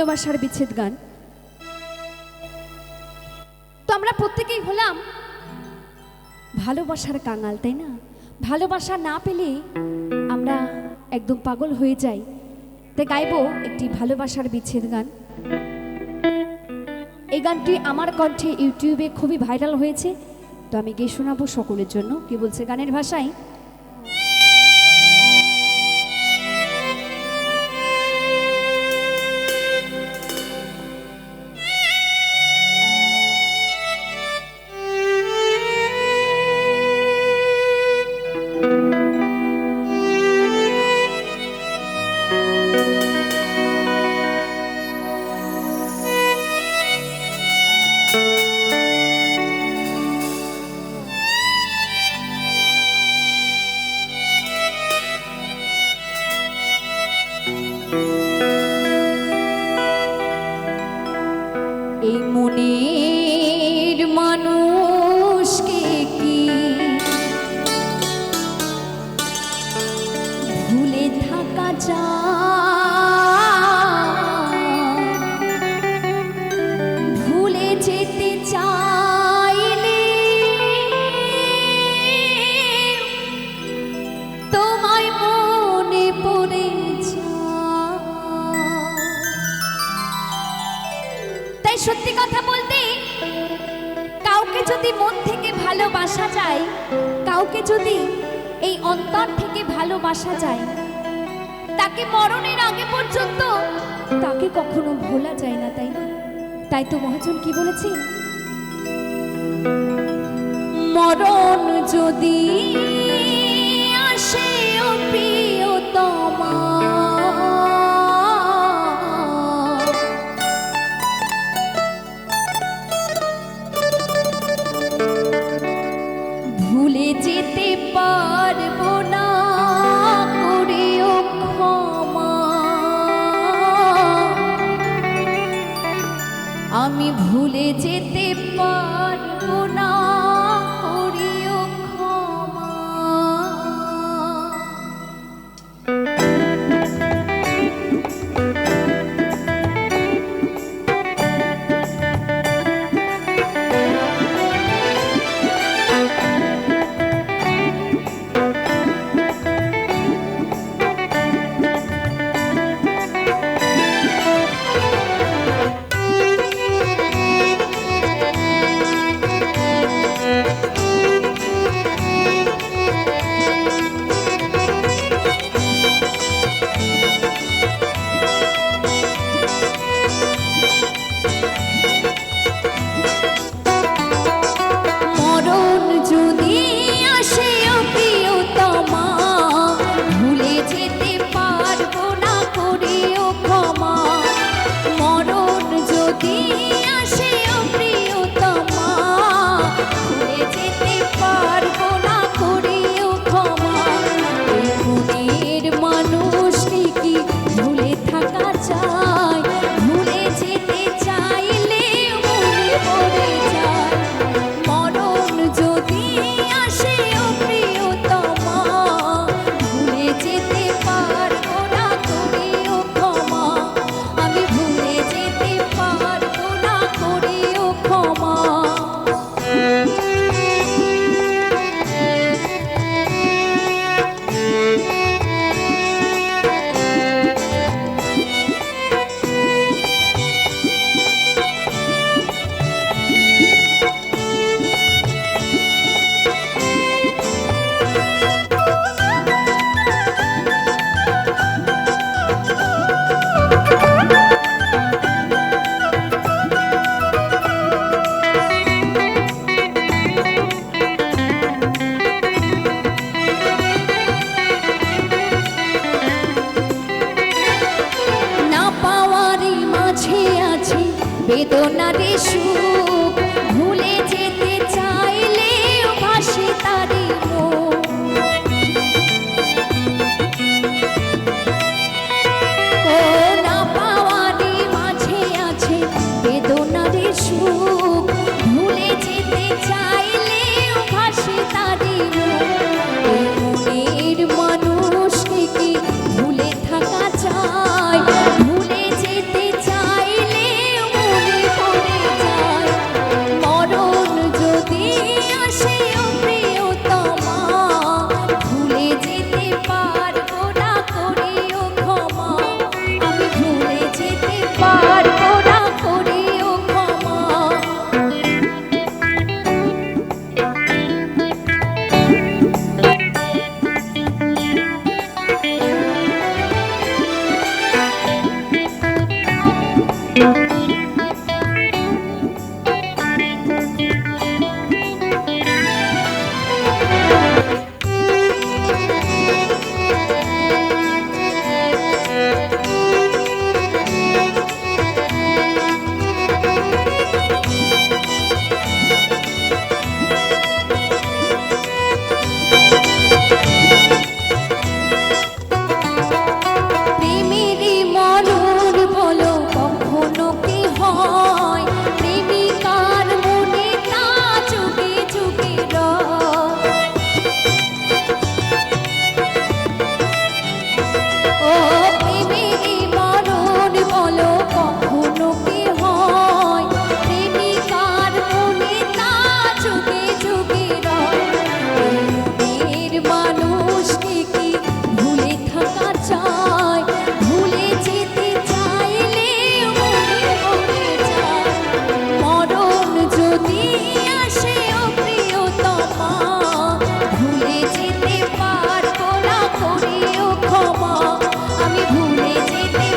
ভালোবাসার বিচ্ছেদ গান। তো আমরা প্রত্যেকেই হলাম ভালোবাসার কাঙাল, তাই না? ভালোবাসা না পেলে আমরা একদম পাগল হয়ে যাই। তাই গাইবো একটি ভালোবাসার বিচ্ছেদ গান। এই গানটি আমার কণ্ঠে ইউটিউবে খুবই ভাইরাল হয়েছে, তো আমি গিয়ে শোনাবো সকলের জন্য। কি বলছে গানের ভাষায়? এই মনের মানুষকে কি ভুলে থাকা যায়? ভুলে যেতে চাইলে তোমায় মনে পড়ে যায়। তাই সত্যি কথা বলতে, কাউকে যদি মন থেকে ভালোবাসা যায়, কাউকে যদি এই অন্তর থেকে ভালোবাসা যায়, তাকে মরণের আগে পর্যন্ত তাকে কখনো ভোলা যায় না, তাই না? তাই তো মহাজন কি বলেছে? মরণ যদি আসে ও প্রিয়তমা, ভুলে যেতে পারবো না করেও ক্ষমা। আমি ভুলে যেতে পারবো না করেও ক্ষমা। বেদনারে সুখ ভুলে যেতে চাইলে ভাসে তারি মুখ। ও না পাওয়ারি মাঝে আছে বেদনারে সুখ ভুলে যেতে চাইলে ভাসে তারি মুখ। মনের মানুষকে কি ভুলে থাকা যায়? ভুলে যেতে চাই প্রেমেরই মরণ বলো কখনো কি হয়, প্রেমিকার মনে তা যুগে যুগে রয়। ও প্রেমেরই মরণ বলো কখনো কি হয়, প্রেমিকার মনে তা যুগে যুগে রয়। প্রেমের মানুষকে কি ভুলে থাকা যায়, ভুলে যেতে চাইলে মনে মনে যায়। মরণ যদি আসে ও প্রিয়তমা, ভুলে যেতে পারবো না, করিও ক্ষমা। আমি ভুলে যেতে